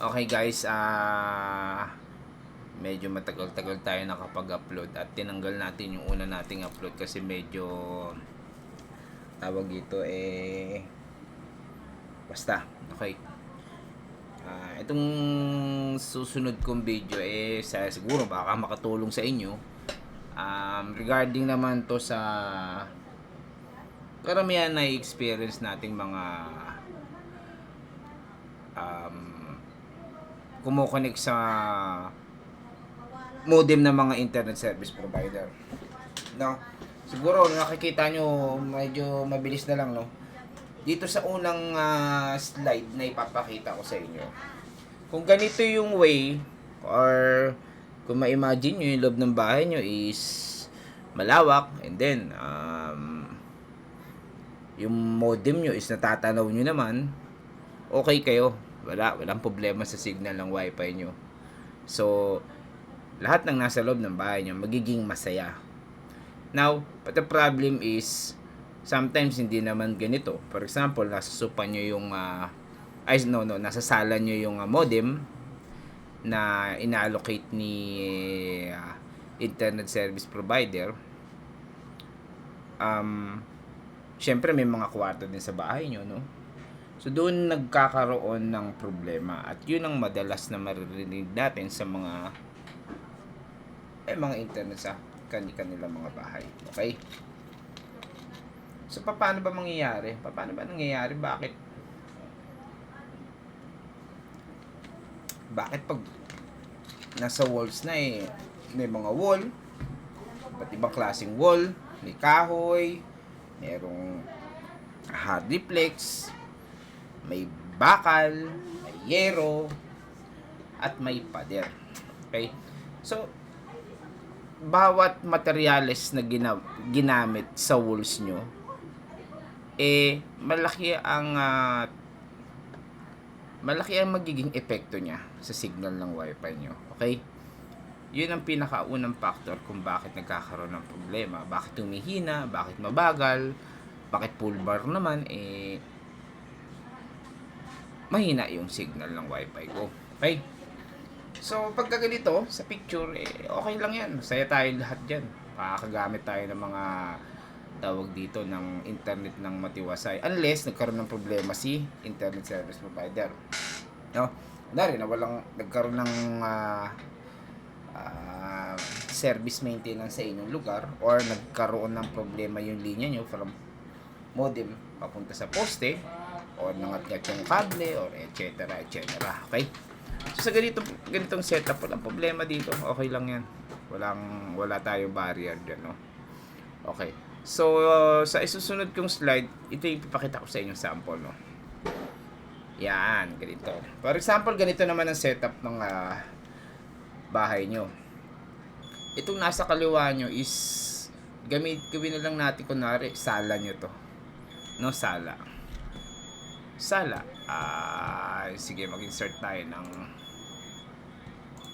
Okay guys, medyo matagal-tagal tayo nakapag-upload at tinanggal natin yung una nating upload kasi medyo tawag dito basta. Okay. Itong susunod kong video siguro baka makatulong sa inyo. Regarding naman to sa karamihan na experience nating mga kumukonek sa modem ng mga internet service provider. No? Siguro nakikita nyo medyo mabilis na lang, no? Dito sa unang slide na ipapakita ko sa inyo. Kung ganito yung way or kung ma-imagine nyo yung loob ng bahay nyo is malawak and then yung modem nyo is natatanaw nyo naman, okay kayo. Walang problema sa signal ng wifi nyo. So, lahat ng nasa loob ng bahay nyo magiging masaya. Now, but the problem is sometimes hindi naman ganito. For example, nasa sofa nyo yung nasa sala nyo yung modem na ina-allocate ni internet service provider. Syempre may mga kwarto din sa bahay nyo, no? So doon nagkakaroon ng problema at yun ang madalas na maririnig natin sa mga internet sa kanilang mga bahay. Okay? So paano ba mangyayari? Paano ba nangyayari? Bakit pag nasa walls na may mga wall, iba't ibang klaseng wall, may kahoy, merong hard reflex, may bakal, may yero, at may pader. Okay? So, bawat materyales na ginamit sa walls nyo, malaki ang magiging epekto niya sa signal ng wifi nyo. Okay? Yun ang pinakaunang factor kung bakit nagkakaroon ng problema. Bakit humihina, bakit mabagal, bakit full bar naman, mahina yung signal ng wifi ko. Okay? So, pagka ganito, sa picture, okay lang yan. Masaya tayo lahat dyan. Makakagamit tayo ng mga tawag dito ng internet ng matiwasay. Unless, nagkaroon ng problema si internet service provider. No? Nagkaroon ng service maintenance sa inyong lugar or nagkaroon ng problema yung linya nyo from modem papunta sa poste o nangatngat yung kable or etc. Okay? So sa ganitong setup, walang problema dito. Okay lang yan. Wala tayong barrier dyan, no? Okay. So sa isusunod kong slide, ito yung ipapakita ko sa inyong sample, no? Yan, ganito. For example, ganito naman ang setup ng bahay nyo. Itong nasa kaliwa nyo is gawin na lang natin kunwari sala nyo to. No, sala. Sige, mag-insert tayo ng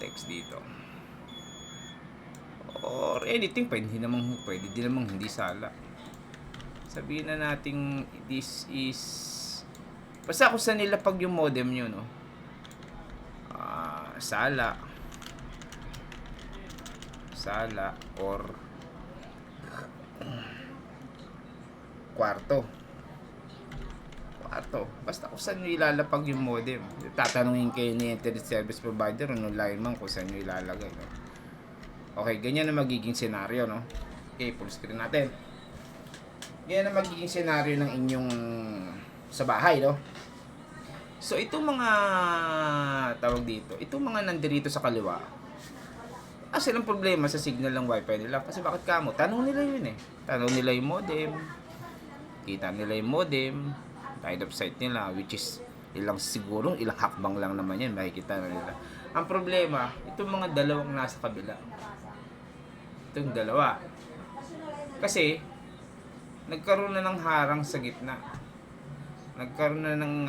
text dito. Or anything, pwede din namang hindi sala. Sabihin na natin this is basta kung saan nila pag yung modem nyo, no? Sala or kwarto. Basta kung saan nyo ilalapag yung modem. Tatanungin kayo ni internet service provider o lineman kung saan nyo ilalagay, no? Okay, ganyan na magiging senaryo, no? Okay, full screen natin. Ganyan na magiging senaryo ng inyong sa bahay, no? So, itong mga tawag dito, itong mga nandirito sa kaliwa, silang problema sa signal ng wifi nila. Kasi bakit kamo? Tanong nila yun Tanong nila yung modem. Kita nila yung modem. Line of sight nila, which is ilang hakbang lang naman yan, makikita na nila. Ang problema, itong mga dalawang nasa kabila. Itong dalawa. Kasi, nagkaroon na ng harang sa gitna. Nagkaroon na ng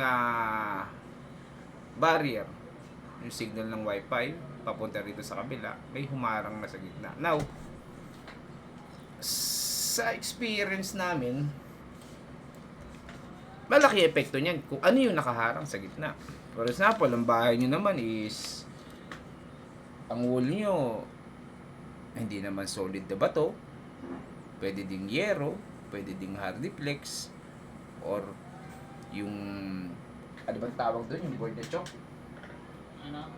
barrier. Yung signal ng wifi, papunta rito sa kabila, may humarang na sa gitna. Now, sa experience namin, malaki epekto niyan kung ano yung nakaharang sa gitna. For example, ang bahay nyo naman is ang wall nyo hindi naman solid na bato, pwede ding yero, pwede ding hardiplex, or yung ano bang tawag doon, yung board na chok? Ano?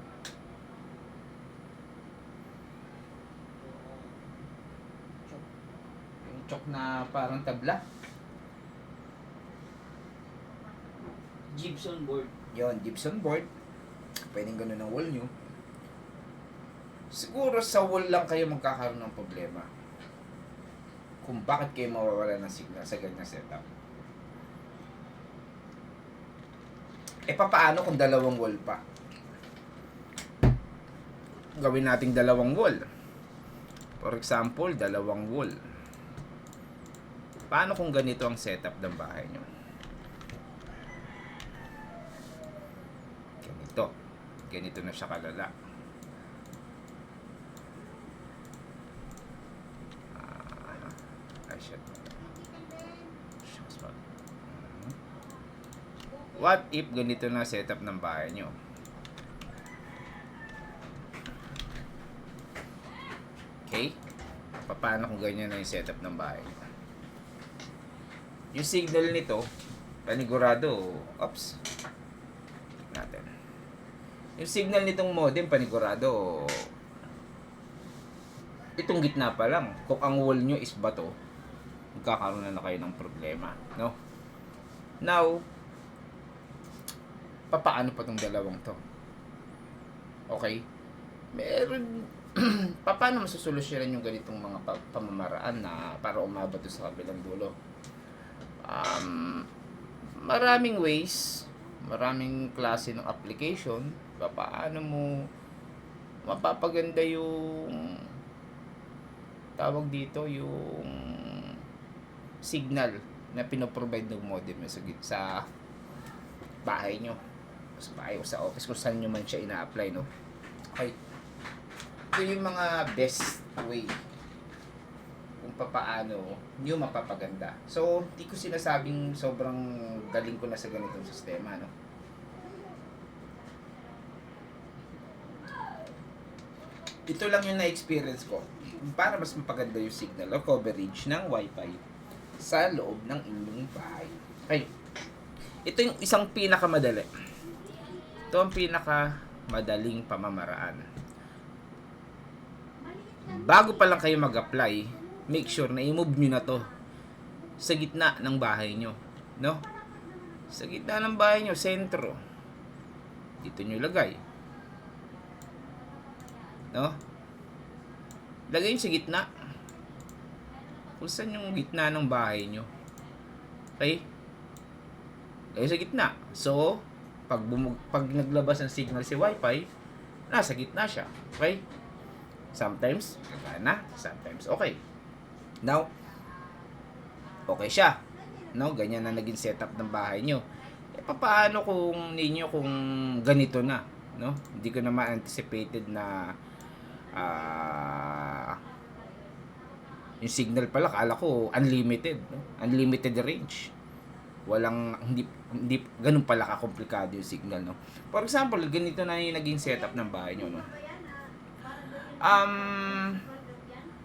Yung chok na parang tabla. Gypsum board. Yon, gypsum board. Pwedeng ganun ang wall nyo. Siguro sa wall lang kayo magkakaroon ng problema. Kung bakit kayo mawawala ng signal sa ganyang setup. Papaano kung dalawang wall pa? Gawin nating dalawang wall. For example, dalawang wall. Paano kung ganito ang setup ng bahay nyo? Ganito na siya kalala. What if ganito na setup ng bahay nyo? Okay? Paano kung ganyan na yung setup ng bahay nyo? Yung signal nito, panigurado, oops, natin. Yung signal nitong modem, panigurado, itong gitna pa lang. Kung ang wall nyo is bato, magkakaroon na kayo ng problema, no? Now, paano pa tong dalawang to? Okay? Meron, paano masusolusyonan yung ganitong mga pamamaraan na para umabot sa kabilang dulo? Maraming ways, maraming klase ng application, paano mo mapapaganda yung tawag dito, yung signal na pinoprovide ng modem sa bahay nyo, sa bahay o sa office, kung saan nyo man siya ina-apply, no? Okay. Ito yung mga best way kung paano nyo mapapaganda. So, hindi ko sinasabing sobrang galing ko na sa ganitong sistema, no? Ito lang yung na-experience ko para mas mapaganda yung signal o coverage ng Wi-Fi sa loob ng inyong bahay. Okay. Ito yung isang pinakamadali. Ito ang pinakamadaling pamamaraan. Bago pa lang kayo mag-apply, make sure na i-move nyo na to sa gitna ng bahay nyo. No? Sa gitna ng bahay nyo, sentro. Dito nyo lagay. No? Lagay nyo sa gitna. Kung saan yung gitna ng bahay nyo. Okay? Lagay sa gitna. So, pag naglabas ng signal si Wi-Fi, nasa gitna siya. Okay? Sometimes, gagana. Sometimes, okay. Now, okay siya. No? Ganyan na naging setup ng bahay nyo. Paano kung ninyo kung ganito na? No? Hindi ko na ma-anticipated na yung signal pala, kala ko unlimited, no? Unlimited range. Hindi ganun pala ka-komplikado yung signal, no? For example, ganito na yung naging setup ng bahay nyo, no?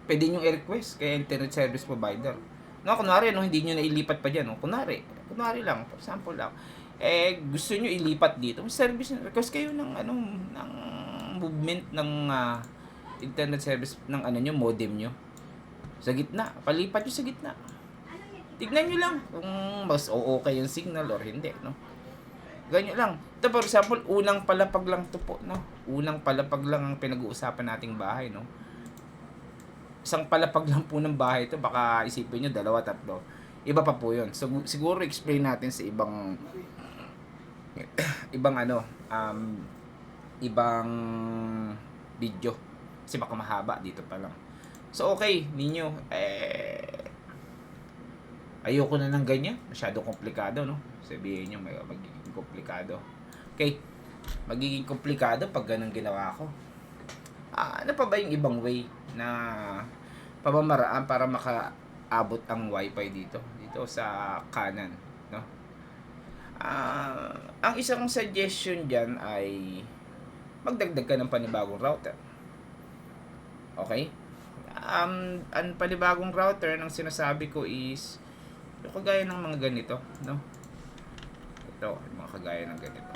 Pwede nyo i-request kay internet service provider. No, kunwari, no, hindi nyo nailipat pa dyan, no? Kunwari lang, for example lang. Gusto nyo ilipat dito, service, request kayo ng ng movement ng internet service ng nyo, modem nyo. Sa gitna, palipat nyo sa gitna. Tignan nyo lang kung mas okay yung signal or hindi, no? Ganyan lang. Ito, for example, unang palapag lang to po, no? Unang palapag lang ang pinag-uusapan nating bahay, no? Isang palapag lang po ng bahay ito, baka isipin nyo, 2, 3. Iba pa po yun. So, siguro explain natin sa ibang ibang video. Kasi baka mahaba dito pa lang. So, okay, ninyo, ayoko na ng ganyan. Masyado komplikado, no? Sabihin nyo, magiging komplikado. Okay, magiging komplikado pag ganun ginawa ko. Ano pa ba yung ibang way na pamamaraan para makaabot ang Wi-Fi dito sa kanan, no? Ang isang suggestion diyan ay magdagdag ka ng panibagong router. Okay? Ang panibagong router ng sinasabi ko is yung kagaya ng mga ganito, no? Ito, yung mga kagaya ng ganito.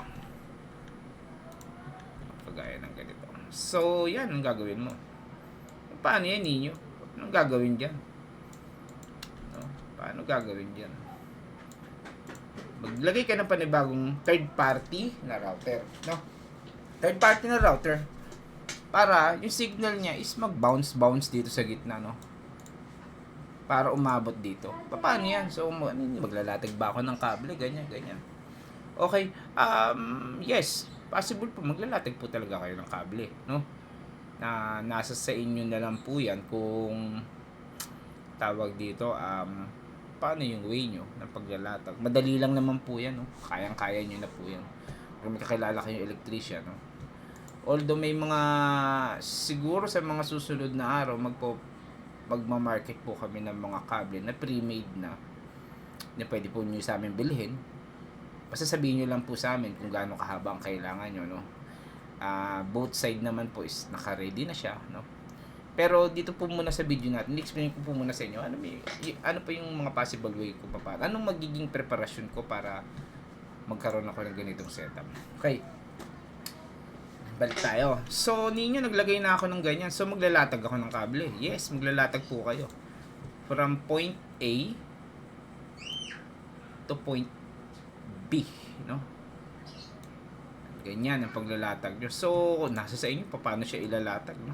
Kagaya ng ganito. So, yan ang gagawin mo. Paano yan ninyo? Anong gagawin dyan? No? Paano gagawin dyan? Maglagay ka ng panibagong third party na router, no? Third party na router para yung signal niya is mag-bounce dito sa gitna, no? Para umabot dito. Paano yan? So, maglalatag ba ako ng kable? Ganyan. Okay. Yes. Possible po. Maglalatag po talaga kayo ng kable, no? Na nasa sa inyo na lang po yan kung tawag dito, paano yung way nyo ng paglalatag. Madali lang naman po yan, no? Kayang-kaya nyo na po yan. Kung may kakilala kayong electrician, no? Although may mga, siguro sa mga susunod na araw, magmamarket po kami ng mga kable na pre-made na pwede po nyo sa amin bilhin. Basta sabihin nyo lang po sa amin kung gaano kahaba ang kailangan nyo, no? Both side naman po is naka-ready na siya, no? Pero dito po muna sa video natin, explain ko po muna sa inyo ano pa yung mga possible way ko pa, anong magiging preparasyon ko para magkaroon ako ng ganitong setup. Okay. Balik tayo. So, ninyo naglagay na ako ng ganyan. So, maglalatag ako ng kable. Yes, maglalatag po kayo. From point A to point B, no? Ganyan ang paglalatag nyo. So, nasa sa inyo paano siya ilalatag, no?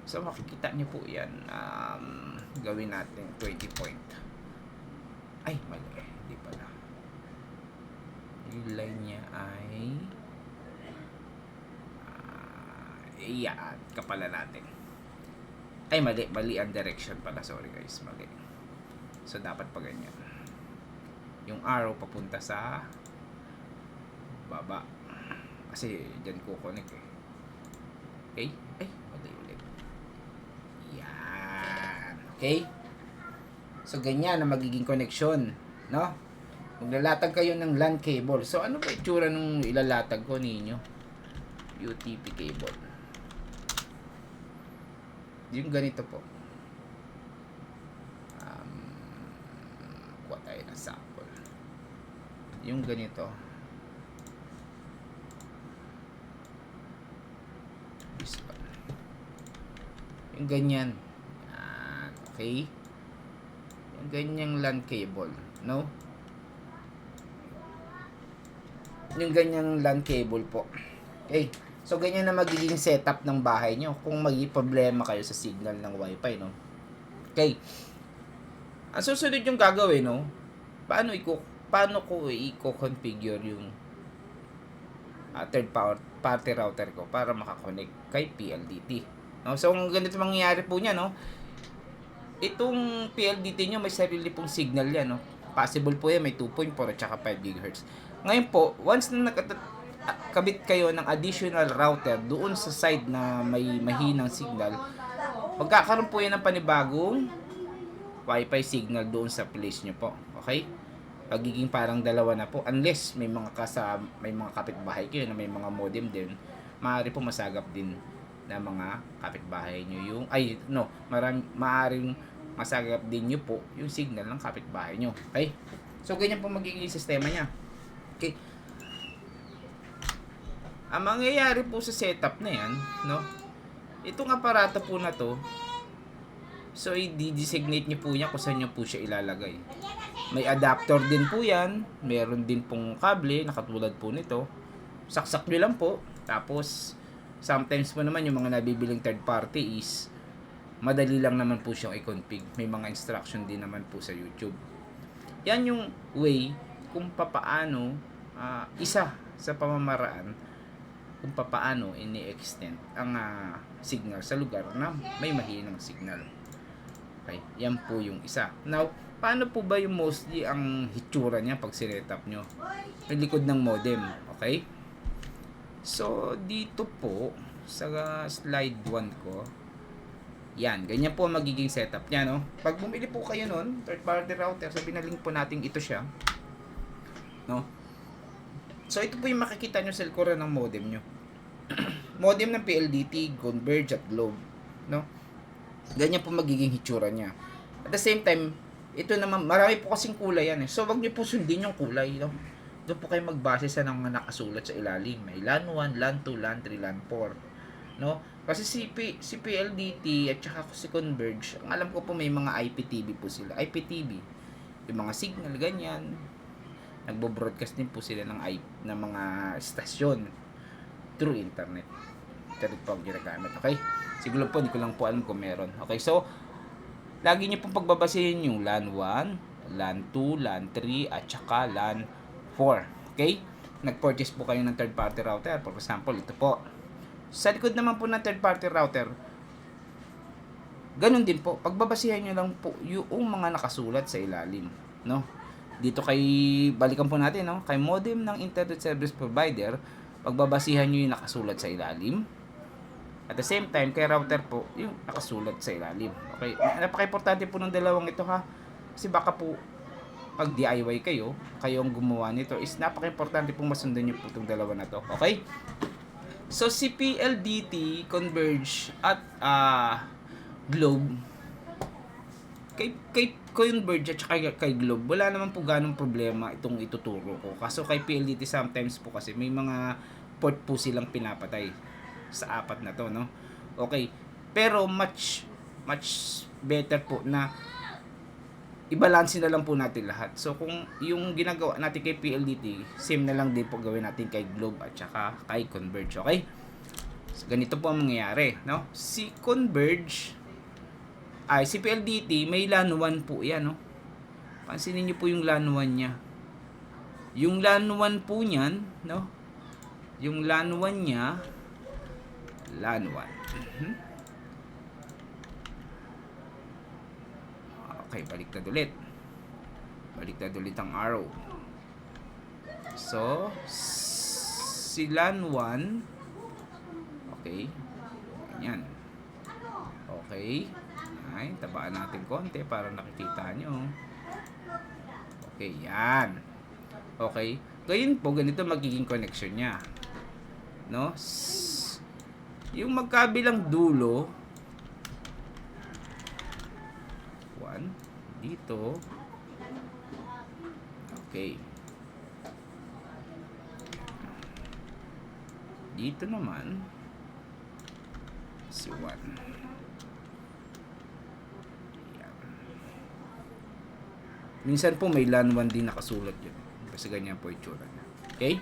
So, makikita nyo po yan. Gawin natin 20 point. Ay, mali. Hindi pala. Yung line niya ay iyan. Kapala natin. Ay, mali. Mali ang direction pala. Sorry guys. Mali. So, dapat pa ganyan. Yung arrow papunta sa baba. Kasi, dyan kukonek eh. Okay? Ay, mali ulit. Yan. Okay? So, ganyan ang magiging connection. No? Maglalatag kayo ng LAN cable. So, ano ba itsura nung ilalatag ko ninyo? UTP cable. Yung ganito po. Kuha tayo ng sample. Yung ganito. Yung ganyan. Okay. Yung ganyang LAN cable. No? Yung ganyang LAN cable po. Okay. So, ganyan na magiging setup ng bahay nyo kung may problema kayo sa signal ng wifi, no? Okay. Ang susunod yung gagawin, no? Paano ko i-configure yung third party router ko para makakonect kay PLDT. No? So, kung ganito mangyayari po niya, no? Itong PLDT nyo, may sarili pong signal yan, no? Possible po yan, may 2.4 at saka 5 GHz. Ngayon po, once na kabit kayo ng additional router doon sa side na may mahinang signal, magkakaroon po yan ng panibagong Wi-Fi signal doon sa place nyo po. Okay? Pagiging parang dalawa na po. Unless may mga kapitbahay kayo na may mga modem din, maaari po masagap din na mga kapitbahay nyo maaaring masagap din nyo po yung signal ng kapitbahay nyo. Okay? So, ganyan po magiging sistema nya. Okay? Ang mangyayari po sa setup na yan, no? Itong aparato po na to, so i-designate nyo po niya kung saan nyo po siya ilalagay. May adapter din po yan, meron din pong kable na katulad po nito. Saksak nyo lang po, tapos sometimes po naman yung mga nabibiling third party is madali lang naman po siyang i-config. May mga instruction din naman po sa YouTube. Yan yung way kung papaano isa sa pamamaraan kung papaano ini-extend ang signal sa lugar na may mahinang signal. Okay, yan po yung isa. Now, paano po ba yung mostly ang hitsura niya pag sinet-up nyo? May likod ng modem. Okay? So, dito po, sa slide 1 ko, Yan, ganyan po ang magiging setup niya, no? Pag bumili po kayo nun, third party router, sabi na link po natin ito siya, no? So, ito po yung makikita nyo sa likuran ng modem nyo. Modem ng PLDT, Converge at Globe, no? Ganyan po magiging hitsura niya. At the same time, ito naman, marami po kasing kulay yan eh. So, wag nyo po sundin yung kulay, no? Doon po kayo magbase sa nang nakasulat sa ilalim. May LAN 1, LAN 2, LAN 3, LAN 4, no? Kasi si PLDT at saka si Converge, ang alam ko po may mga IPTV po sila. IPTV, yung mga signal, ganyan. Nagbo-broadcast din po sila ng mga stasyon through internet. Ito po ang ginagamit. Okay? Siguro po, hindi ko lang po alam kung meron. Okay, so, lagi niyo pong pagbabasihin yung LAN 1, LAN 2, LAN 3, at saka LAN 4. Okay? Nag-purchase po kayo ng third party router. For example, ito po. Sa likod naman po ng third party router, ganun din po. Pagbabasihan nyo lang po yung mga nakasulat sa ilalim. No? Dito balikan po natin, no? Kay modem ng internet service provider, pagbabasihan nyo yung nakasulat sa ilalim. At the same time, kay router po, yung nakasulat sa ilalim. Okay? Napaka-importante po ng dalawang ito, ha? Kasi baka po, pag DIY kayo ang gumawa nito, is napaka-importante pong masundan nyo po itong dalawa na to. Okay? So, si PLDT, Converge, at Globe, kay Converge at kay Globe, wala naman po ganong problema itong ituturo ko. Kaso kay PLDT sometimes po kasi may mga port po silang pinapatay sa apat na to, no? Okay. Pero much better po na i-balance na lang po natin lahat. So, kung yung ginagawa natin kay PLDT, same na lang din po gawin natin kay Globe at saka kay Converge. Okay? So, ganito po ang mangyayari, no? Si PLDT, may LAN 1 po yan, no? Pansinin nyo po yung LAN 1 niya. Yung LAN 1 po niyan, no? Yung LAN 1 niya, LAN 1. Okay, baliktad ulit ang arrow. So, si LAN 1, okay, ganyan. Okay, ay, tabaan natin konti para nakikita nyo. Okay, yan. Okay, ngayon po, ganito magiging connection nya, no? Yung magkabilang dulo, dito. Okay. Dito naman si 1. Minsan po may LAN 1 din nakasulat yun. Kasi ganyan po itsura niya. Okay?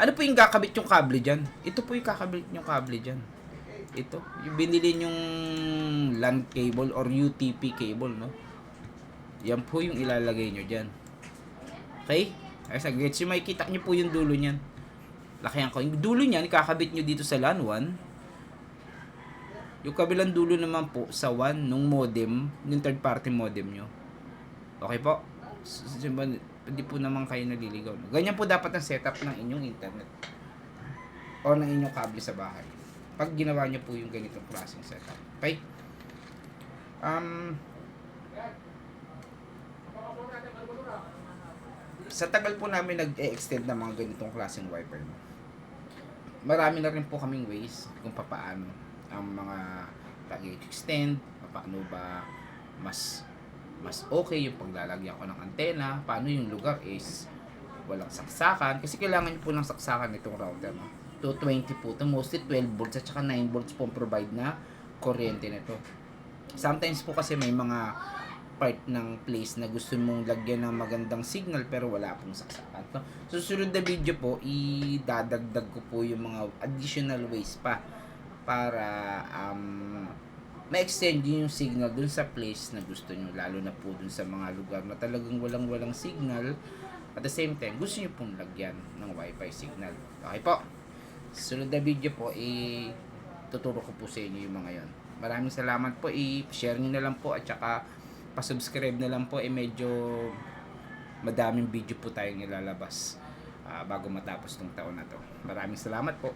Ano po yung kakabit yung kable dyan? Ito po yung kakabit yung kable dyan. Ito. Yung binili yung LAN cable or UTP cable, no? Yan po yung ilalagay nyo dyan. Okay? Ay, sa gets yung makikita nyo po yung dulo nyan. Lakihan ko. Yung dulo nyan, kakabit nyo dito sa LAN 1. Yung kabilang dulo naman po sa 1 nung modem, yung third party modem nyo. Okay po? Hindi po naman kayo naliligaw. Ganyan po dapat ang setup ng inyong internet. O ng inyong kable sa bahay. Pag ginawa nyo po yung ganitong klaseng setup. Okay? Sa tagal po namin nag-extend ng mga ganitong klaseng wifi, marami na rin po kaming ways kung paano ang mga pag-extend, paano ba mas okay yung paglalagyan ko ng antena, paano yung lugar is walang saksakan, kasi kailangan nyo po ng saksakan itong router, no? 220 po ito, mostly 12 volts at saka 9 volts po provide na kuryente nito. Sometimes po kasi may mga part ng place na gusto mong lagyan ng magandang signal pero wala pong saksakan. So, susunod na video po, idadagdag ko po yung mga additional ways pa para ma-extend yung signal dun sa place na gusto nyo, lalo na po dun sa mga lugar na talagang walang signal. At the same time, gusto nyo pong lagyan ng wifi signal. Okay po? Susunod na video po, tuturo ko po sa inyo yung mga yon. Maraming salamat po, i-share nyo na lang po at saka pa-subscribe na lang po, medyo madaming video po tayong ilalabas bago matapos tong taon na to. Maraming salamat po.